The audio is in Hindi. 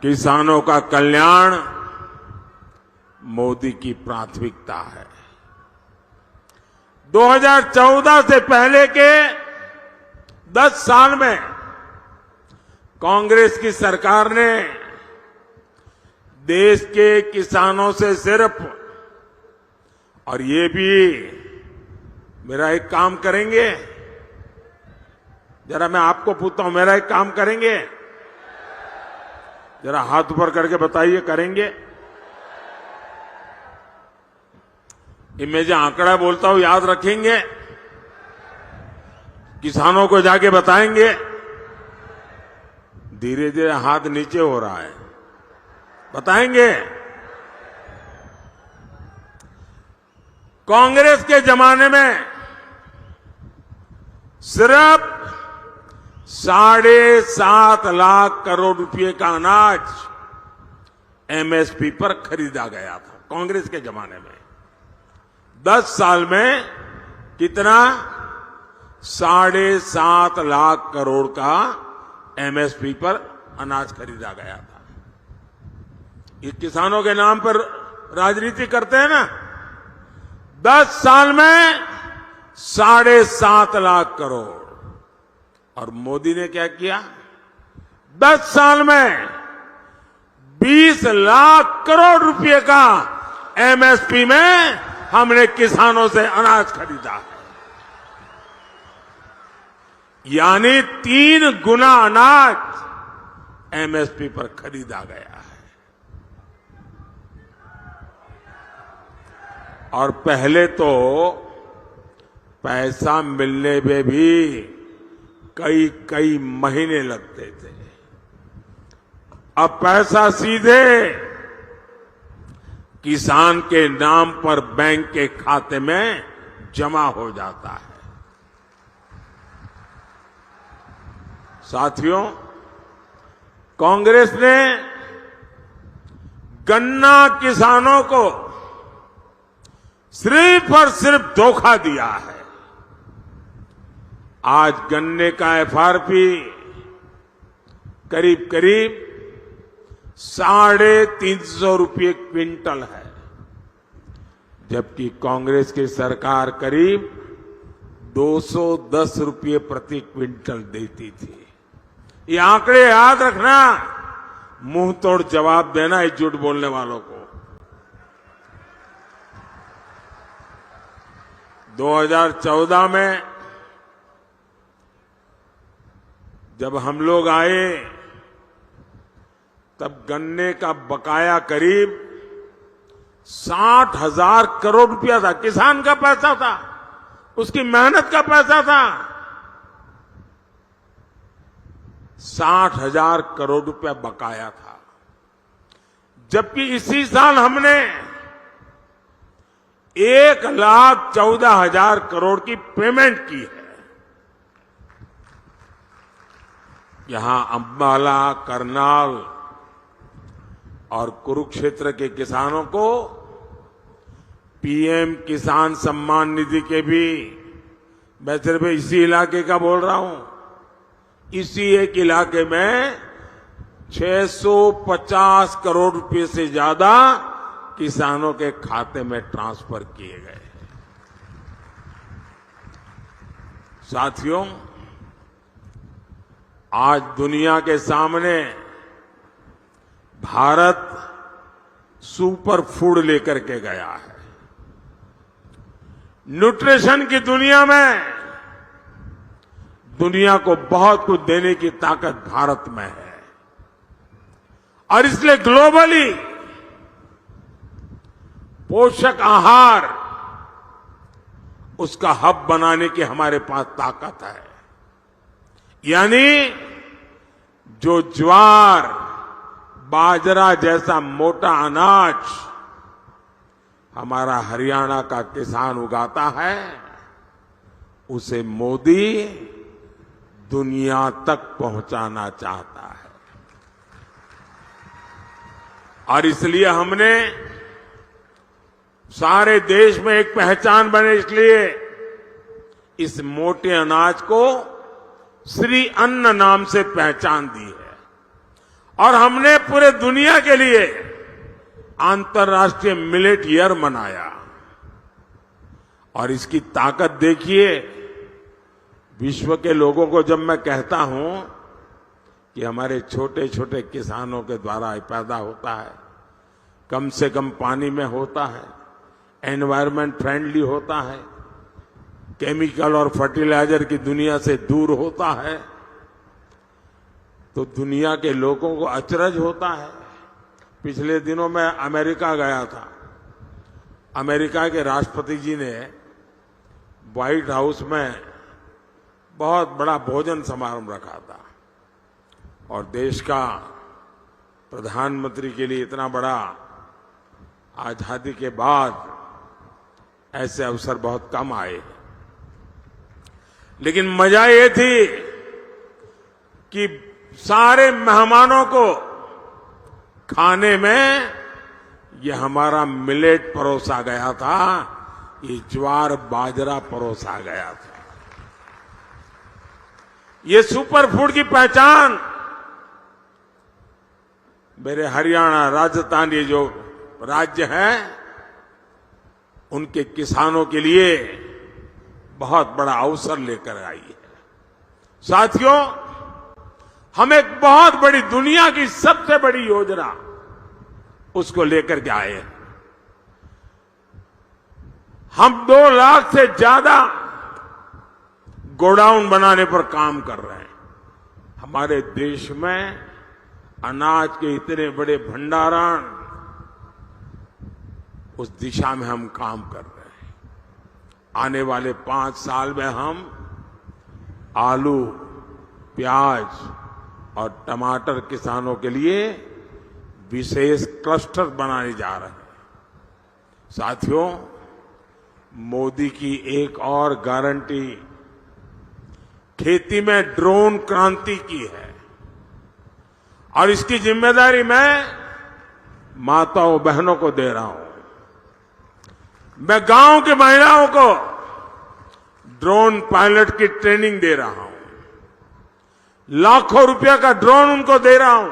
किसानों का कल्याण मोदी की प्राथमिकता है। 2014 से पहले के 10 साल में कांग्रेस की सरकार ने देश के किसानों से सिर्फ, और ये भी मेरा एक काम करेंगे, जरा मैं आपको पूछता हूं, मेरा एक काम करेंगे? जरा हाथ ऊपर करके बताइए, करेंगे? ये मैं जो आंकड़ा बोलता हूं याद रखेंगे? किसानों को जाके बताएंगे? धीरे धीरे हाथ नीचे हो रहा है, बताएंगे? कांग्रेस के जमाने में सिर्फ 7.5 लाख करोड़ रुपए का अनाज एमएसपी पर खरीदा गया था। कांग्रेस के जमाने में 10 साल में कितना? 7.5 लाख करोड़ का एमएसपी पर अनाज खरीदा गया था। ये किसानों के नाम पर राजनीति करते हैं ना। 10 साल में 7.5 लाख करोड़। और मोदी ने क्या किया? 10 साल में 20 लाख करोड़ रुपए का एमएसपी में हमने किसानों से अनाज खरीदा है। यानी 3 गुना अनाज एमएसपी पर खरीदा गया है। और पहले तो पैसा मिलने में भी कई महीने लगते थे। अब पैसा सीधे किसान के नाम पर बैंक के खाते में जमा हो जाता है। साथियों, कांग्रेस ने गन्ना किसानों को सिर्फ और सिर्फ धोखा दिया है। आज गन्ने का एफआरपी करीब 350 रुपये क्विंटल है, जबकि कांग्रेस की सरकार करीब 210 रुपये प्रति क्विंटल देती थी। ये आंकड़े याद रखना, मुंह तोड़ जवाब देना इस झूठ बोलने वालों को। 2014 में जब हम लोग आए तब गन्ने का बकाया करीब 60,000 करोड़ रुपया था। किसान का पैसा था, उसकी मेहनत का पैसा था। 60,000 करोड़ रुपया बकाया था, जबकि इसी साल हमने 1,14,000 करोड़ की पेमेंट की है। यहां अंबाला, करनाल और कुरुक्षेत्र के किसानों को पीएम किसान सम्मान निधि के भी, मैं सिर्फ इसी इलाके का बोल रहा हूं, इसी एक इलाके में 650 करोड़ रुपए से ज्यादा किसानों के खाते में ट्रांसफर किए गए। साथियों, आज दुनिया के सामने भारत सुपर फूड लेकर के गया है। न्यूट्रिशन की दुनिया में दुनिया को बहुत कुछ देने की ताकत भारत में है, और इसलिए ग्लोबली पोषक आहार उसका हब बनाने की हमारे पास ताकत है। यानी जो ज्वार, बाजरा जैसा मोटा अनाज हमारा हरियाणा का किसान उगाता है, उसे मोदी दुनिया तक पहुंचाना चाहता है। और इसलिए हमने सारे देश में एक पहचान बने, इसलिए इस मोटे अनाज को श्री अन्न नाम से पहचान दी है। और हमने पूरे दुनिया के लिए अंतर्राष्ट्रीय मिलेट ईयर मनाया। और इसकी ताकत देखिए, विश्व के लोगों को जब मैं कहता हूं कि हमारे छोटे छोटे किसानों के द्वारा पैदा होता है, कम से कम पानी में होता है, एनवायरनमेंट फ्रेंडली होता है, केमिकल और फर्टिलाइजर की दुनिया से दूर होता है, तो दुनिया के लोगों को अचरज होता है। पिछले दिनों मैं अमेरिका गया था। अमेरिका के राष्ट्रपति जी ने व्हाइट हाउस में बहुत बड़ा भोजन समारोह रखा था और देश का प्रधानमंत्री के लिए इतना बड़ा आजादी के बाद ऐसे अवसर बहुत कम आए। लेकिन मजा ये थी कि सारे मेहमानों को खाने में ये हमारा मिलेट परोसा गया था, ये ज्वार बाजरा परोसा गया था। ये सुपर फूड की पहचान मेरे हरियाणा, राजस्थान, ये जो राज्य हैं, उनके किसानों के लिए बहुत बड़ा अवसर लेकर आई है। साथियों, हम एक बहुत बड़ी, दुनिया की सबसे बड़ी योजना उसको लेकर के आए हैं। हम 2 लाख से ज्यादा गोडाउन बनाने पर काम कर रहे हैं। हमारे देश में अनाज के इतने बड़े भंडारण, उस दिशा में हम काम कर रहे हैं। आने वाले 5 साल में हम आलू, प्याज और टमाटर किसानों के लिए विशेष क्लस्टर बनाने जा रहे हैं। साथियों, मोदी की एक और गारंटी खेती में ड्रोन क्रांति की है और इसकी जिम्मेदारी मैं माताओं बहनों को दे रहा हूं। मैं गांव की महिलाओं को ड्रोन पायलट की ट्रेनिंग दे रहा हूं। लाखों रुपया का ड्रोन उनको दे रहा हूं।